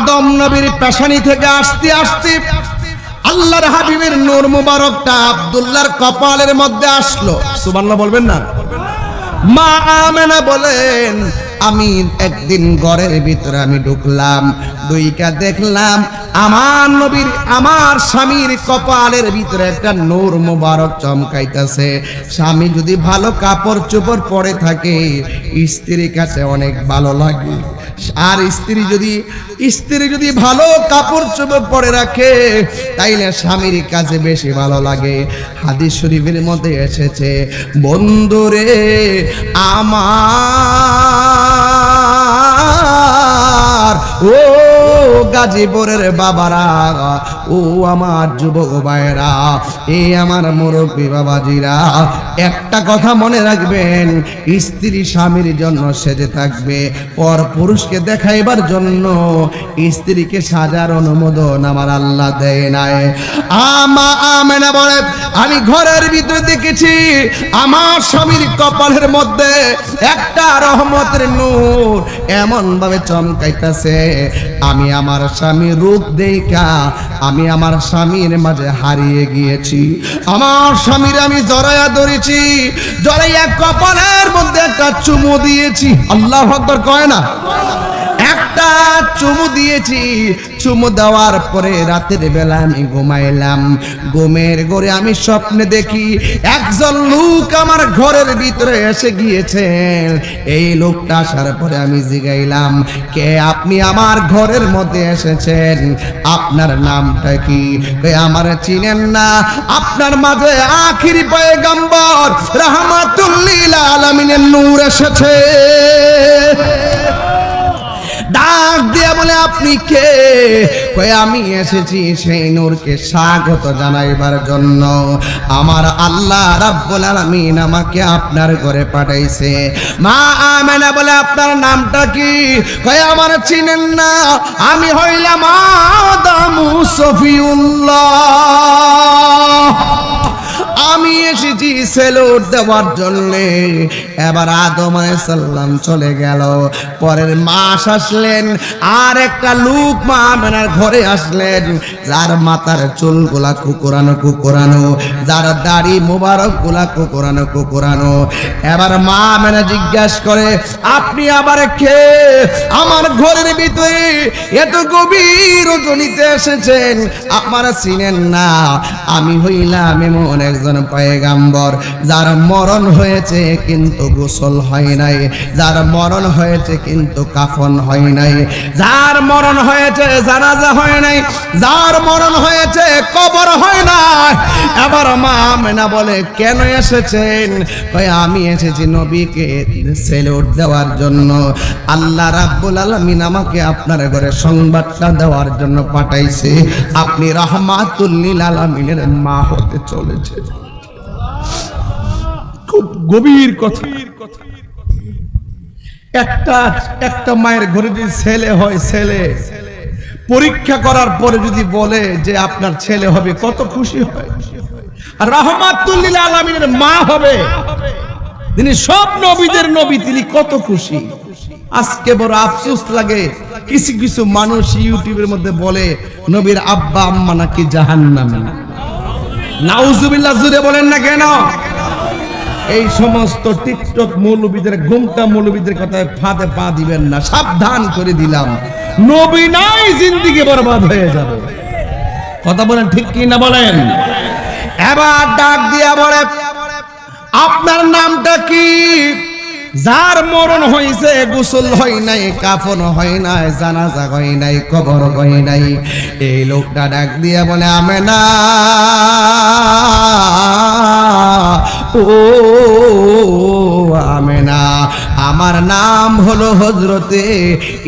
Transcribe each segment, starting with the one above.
আদম নবীর পেশানি থেকে আস্তে আস্তে আল্লাহর হাবিবের নূর মুবারকটা আব্দুল্লাহর কপালের মধ্যে আসলো। সুবহানাল্লাহ বলবেন না? মা আমেনা বলেন, আমি একদিন ঘরের ভিতরে আমি ঢুকলাম, দুইটা দেখলাম আমার নবীর আমার স্বামীর কপালের ভিতরে একটা নূর মুবারক চমকাইতেছে। স্বামী যদি ভালো কাপড় চোপড় পরে থাকে স্ত্রীর কাছে অনেক ভালো লাগে, আর স্ত্রী যদি ভালো কাপড় চোপড় পরে রাখে তাইলে স্বামীর কাছে বেশি ভালো লাগে। হাদিস শরীফের মধ্যে এসেছে, বন্ধুরে আমার ও গাজীপুরের বাবারা, ও আমার যুবক ভাইরা, এই আমার মুরব্বী বাবাজিরা, একটা কথা মনে রাখবেন, স্ত্রী স্বামীর জন্য সেজে থাকবে, পর পুরুষকে দেখাইবার জন্য স্ত্রীকে সাজার অনুমোদন আমার আল্লাহ দেয় নাই। আমেনা বলে, আমি ঘরের ভিতরে দেখেছি আমার স্বামীর কপালের মধ্যে একটা রহমতের নূর এমন ভাবে চমকাইতেছে, আমি আমার স্বামীর রূপ দেখা আমি আমার স্বামীর মাঝে হারিয়ে গিয়েছি। আমার স্বামীর আমি জড়াইয়া ধরেছি, জড়াইয়া কপালের মধ্যে একটা চুমু দিয়েছি। আল্লাহু আকবার কয় না? একটা চুমু দিয়েছি। চুমু দেওয়ার পরে রাতের বেলা আমি ঘুমাইলাম, ঘুমের ঘরে আমি স্বপ্নে দেখি একজন লোক আমার ঘরের ভিতরে এসে গিয়েছেন। এই লোকটা আসার পরে আমি জিগাইলাম, কে আপনি আমার ঘরের মধ্যে এসেছেন, আপনার নামটা কি? আমার চিনেন না, আপনার মাঝে আখিরি পয়গম্বর রাহমাতুল লিল আলামিনের নূর এসেছে। ডাক দিয়ে বলে, আপনি কে? কই আমি এসেছি সেই নূরকে স্বাগত জানাইবার জন্য। আমার আল্লাহ রাব্বুল আলামিন আমাকে আপনার ঘরে পাঠাইছে। মা আমেনা বলে, আপনার নামটা কি? কই আমার চিনেন না, আমি হইলাম আদম সফিউল্লাহ, আমি এসেছি সেলুট দেওয়ার জন্য। এবার আদম আলাইহিস সালাম চলে গেল, পরের মাস আসলেন আর একটা লোক মা আমেনার ঘরে আসলেন, যার মাথার চুলগুলা কুকুরানো, যার দাড়ি মোবারক গুলা কুকুরানো। এবার মা আমেনা জিজ্ঞাসা করে, আপনি আবার কে? আমার ঘরের ভিতরে এত গভীর রজনীতে এসেছেন, আমার চিনেন না? আমি হইলাম এমন একজন পয়গম্বর যার মরণ হয়েছে কিন্তু গোসল হয় নাই, যার মরণ হয়েছে কিন্তু কাফন হয় নাই, যার মরণ হয়েছে জানাজা হয় নাই, যার মরণ হয়েছে কবর হয় নাই। এবার মা আমেনা বলে, কেন এসেছেন? আমি এসেছি নবীকে সেলুট দেওয়ার জন্য। আল্লাহ রাব্বুল আলামিন আমাকে আপনার ঘরে সংবাদটা দেওয়ার জন্য পাঠাইছে, আপনি রাহমাতুল লিল আলামিনের মা হতে চলেছে। খুব গভীর কথা। একটা মায়ের ঘরে যদি ছেলে হয়, ছেলে পরীক্ষা করার পরে যদি বলে যে আপনার ছেলে হবে, কত খুশি হয়। আর রাহমাতুল লিল আলামিনের মা হবে, তিনি সব নবীদের নবী, তিনি কত খুশি। আজকে বড় আফসোস লাগে, কিছু কিছু মানুষ ইউটিউবের মধ্যে বলে নবীর আব্বা আম্মা নাকি জাহান্নামী। নাউজুবিল্লাহ, জুড়ে বলেন না কেন? এই সমস্ত টিকটক মৌলবীদের, ঘুমটা মৌলবীদের কথায় ফাঁদে পা দিবেন না, সাবধান করে দিলাম। নবী নাই, জিন্দেগি বরবাদ হয়ে যাবে। কথা বলেন ঠিক কি না বলেন? এবার ডাক দিয়া বলে, আপনার নামটা কি? যার মরণ হইছে, গোসল হয় নাই, কাফন হয় নাই, জানাজা হয় নাই, কবর হয় নাই। এই লোকটা ডাক দিয়া বলে, আমেনা, ও আমেনা, আমার নাম হলো হযরতে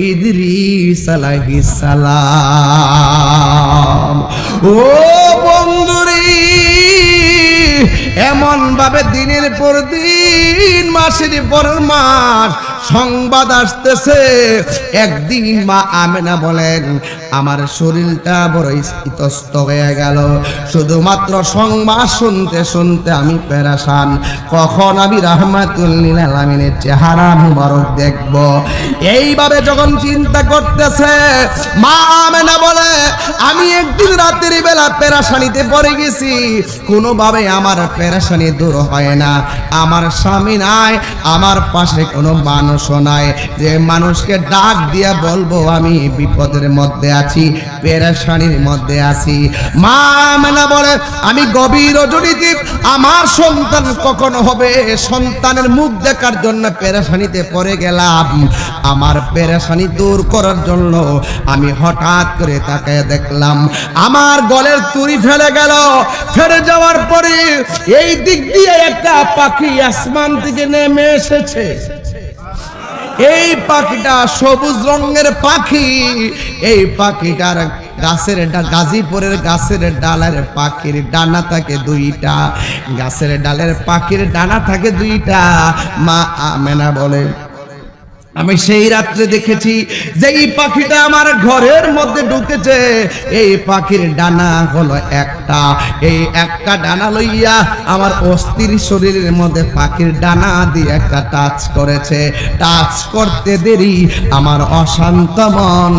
ইদ্রিস আলাইহিস সালাম। ও বন্ধুরে, এমন ভাবে দিনের পর দিন, মাসের পর মাস সংবাদ আসতেছে। একদিন মা আমেনা বলেন আমার শরীরটা বড় ইতস্ত হয়ে গেল, শুধুমাত্র সংবাদ শুনতে শুনতে আমি পেরেশান, কখন আমি রাহমাতুল লিল আলামিনের চেহারা মুবারক দেখব। এইভাবে যখন চিন্তা করতেছে, মা আমেনা বলে আমি একদিন রাতের বেলা পেরেশানিতে পড়ে গেছি, কোনোভাবে আমার পেরেশানি দূর হয় না। আমার স্বামী নাই, আমার পাশে কোনো মানুষও নাই যে মানুষকে ডাক দিয়া বলবো আমি বিপদের মধ্যে আছি, পেরেশানির মধ্যে আছি। মা আমেনা বলে আমি গভীর রজনীতে আমার সন্তান কখন হবে, সন্তানের মুখ দেখার জন্য পেরেশানিতে পড়ে গেলাম। আমার পেরেশানি দূর করার জন্য আমি হঠাৎ করে তাকায় দেখলাম আমার গলের তুড়ি ফেলে গেল। ফেলে যাওয়ার পরে এই দিক দিয়ে একটা পাখি আসমান থেকে নেমে এসেছে। এই পাখিটা সবুজ রঙের পাখি। এই পাখিটার গাছের গাজীপুরের গাছের ডালের পাখির ডানা থাকে দুইটা, গাছের ডালের পাখির ডানা থাকে দুইটা। মা আমেনা বলে আমি সেই রাত্রে দেখেছি যে এই পাখিটা আমার ঘরের মধ্যে ঢুকেছে। এই পাখির ডানা হলো একটা, এই একটা ডানা লইয়া আমার অস্থির শরীরের মধ্যে পাখির ডানা দিয়ে একটা টাচ করেছে। টাচ করতে দেরি আমার অশান্ত মন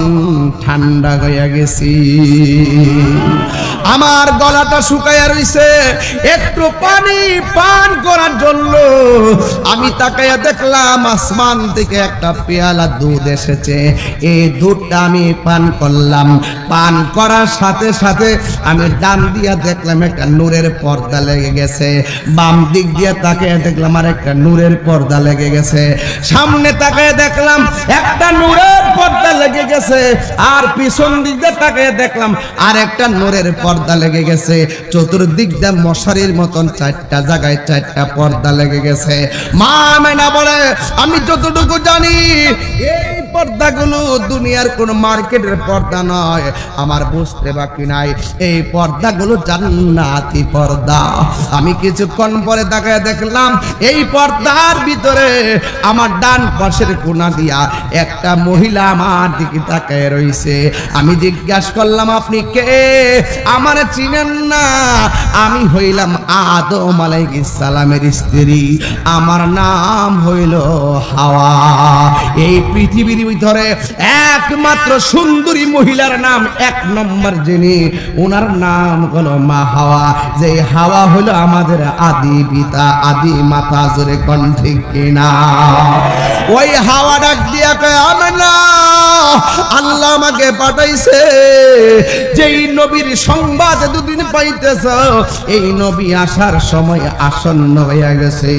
ঠান্ডা হয়ে গেছি, আমার গলাটা শুকায়া রইছে। একটু পানি পান করার জন্য আমি তাকায়া দেখলাম আসমান থেকে একটা পেয়ালা দুধ এসেছে। এই দুধটা আমি পান করলাম। পান করার সাথে সাথে আমি ডান দিয়া দেখলাম একটা নূরের পর্দা লেগে গেছে, বাম দিক দিয়ে তাকায় দেখলাম আর একটা নূরের পর্দা লেগে গেছে, সামনে তাকায় দেখলাম একটা নূরের পর্দা লেগে গেছে, আর পিছন দিক দিয়ে তাকায় দেখলাম আর একটা নূরের পর্দা লেগে গেছে। চতুর্দিক দিয়ে মশারির মতন চারটা জায়গায় চারটা পর্দা লেগে গেছে। মা আমেনা বলে আমি যতটুকু জানি এই পর্দাগুলো দুনিয়ার কোন মার্কেটের পর্দা নয়, আমার বুঝতে বাকি নাই এই পর্দাগুলো জান্নাতি পর্দা। আমি কিছুক্ষণ পরে তাকায় দেখলাম এই পর্দার ভিতরে আমার ডান পাশের কোণা দিয়া একটা মহিলা আমার দিকে তাকায় রইছে। আমি জিজ্ঞাসা করলাম আপনি কে? আমার চিনেন না? আমি হইলাম আদম আলাইহিস সালামের স্ত্রী, আমার নাম হইল হাওয়া। এই পৃথিবীর ভিতরে একমাত্র সুন্দরী মহিলার নাম এক নম্বর যিনি, ওনার নাম হলো মা হাওয়া। যে হাওয়া হলো আমাদের আদি পিতা আদি মাতা, জোরে কোন ঠিক কিনা? ওই হাওয়া ডাক দিয়া কয় আমেনা আল্লাহ আমাকে পাঠাইছে, যেই নবীর সংবাদ দুদিন পাইতেছ এই নবী আসার সময় আসন্ন হয়ে গেছে।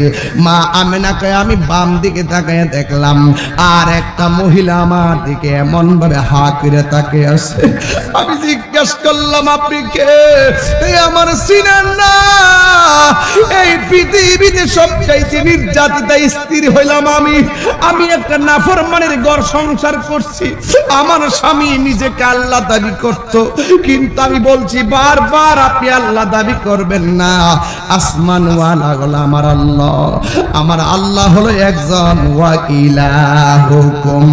মা আমেনা কয় আমি বাম দিকে তাকায় দেখলাম আর একটা মহিলা আমার দিকে এমন ভাবে হা করে তাকিয়ে আছে। আমি জিজ্ঞাসা করলাম আপনি কে? আমার চিনেন না? এই পৃথিবীতে সবচাইতে নির্যাতিতা স্ত্রী হইলাম আমি। আমি একটা নাফরমানের ঘর সংসার করছি। আমার স্বামী নিজেকে আল্লাহ দাবি করত, কিন্তু আমি বলছি বারবার আপনি আল্লাহ দাবি করবেন না। আসমানওয়ালা হলো আমার আল্লাহ, আমার আল্লাহ হলো একজন। ওয়া ইলাহুকুম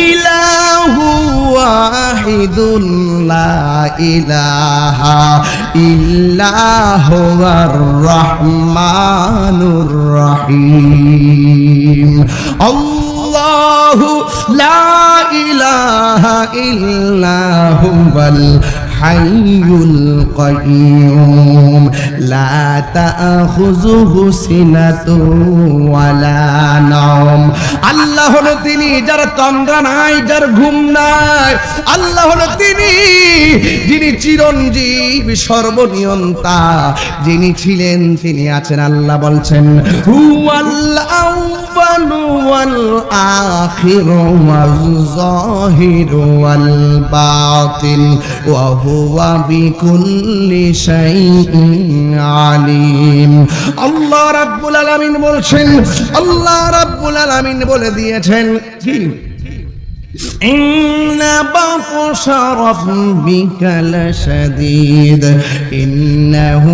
ইলাহু ওয়াহিদুন লা ইলাহা ইল্লা হুয়ার রহমানুর রহিম। আল্লাহু লা ইলাহা ইল্লা হুয়াল হাইয়ুল কাইয়ুম লা তাখুযুহু সিনাতুন ওয়ালা নাওম। আল্লাহ হলো তিনি যার তন্দ্রা নাই, যার ঘুম নাই। আল্লাহ হলো তিনি যিনি চিরঞ্জীবী, সর্বনিয়ন্তা, যিনি ছিলেন তিনি আছেন। আল্লাহ বলছেন হুয়াল আউয়ালু ওয়াল আখিরু ওয়াল যাহিরু ওয়াল বাতিন ওয়া হুয়া বিকুল্লি শাইইন আলিম। আল্লাহ রাব্বুল আলামিন বলছেন, আল্লাহ রাব্বুল আলামিন বলে দিয়েছেন কি إن بطش ربك لشديد إنه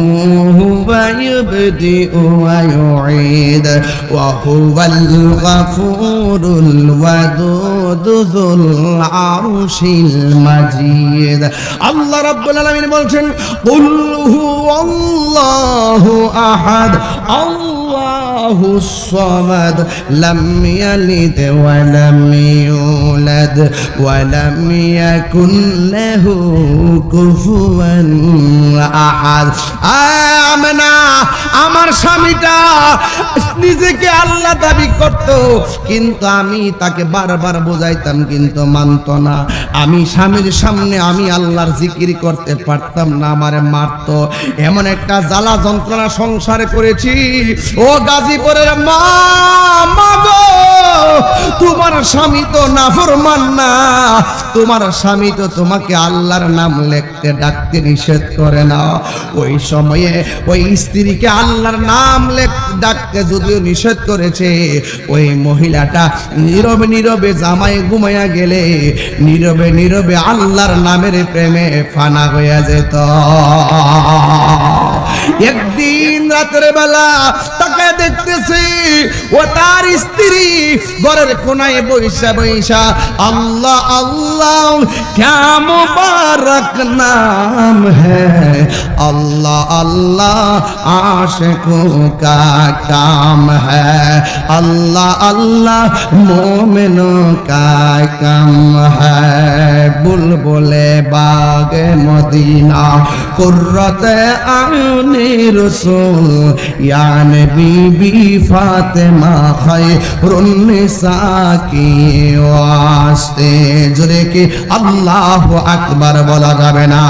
هو يبدئ ويعيد وهو الغفور الودود ذو العرش المجيد الله رب العالمين বলছেন قل هو الله أحد الله الصمد لم يلد ولم يولد ولم يكن له كفوا أحد আমেনা আমার স্বামীটা নিজেকে আল্লাহ দাবি করত কিন্তু আমি তাকে বারবার বোঝাইতাম কিন্তু মানত না আমি স্বামীর সামনে আমি আল্লাহর জিকির করতে পারতাম না আমারে মারতো এমন একটা জ্বালা যন্ত্রণা সংসারে করেছি ও গাজীপুরের মা গো তোমার স্বামী তো নাফরমান না তোমার স্বামী তো তোমাকে আল্লাহর নাম লিখতে ডাকতে নিষেধ করে না ওই সময়ে ওই স্ত্রীকে আল্লাহর নাম ডাকতে যদিও নিষেধ করেছে ওই মহিলাটা নীরবে নীরবে জামাই ঘুমাইয়া গেলে নীরবে নীরবে আল্লাহর নামের প্রেমে ফানা হইয়া যেত একদিন রাতের বেলা তাকে দেখতেছি ও তার স্ত্রী ঘরের কোনায় বৈশা বৈশা আল্লাহ আল্লাহ ক্যা মুবারক নাম হ্যায় अल्लाह अल्लाह आशिकों का काम है अल्लाह अल्लाह मोमिनों का काम है बुलबुले बाग मदीना कुर्रते आने रसूल यानी बीबी फातिमा खैरुन निसा की वास्ते जुरे के अल्लाह अकबर बोला जावे ना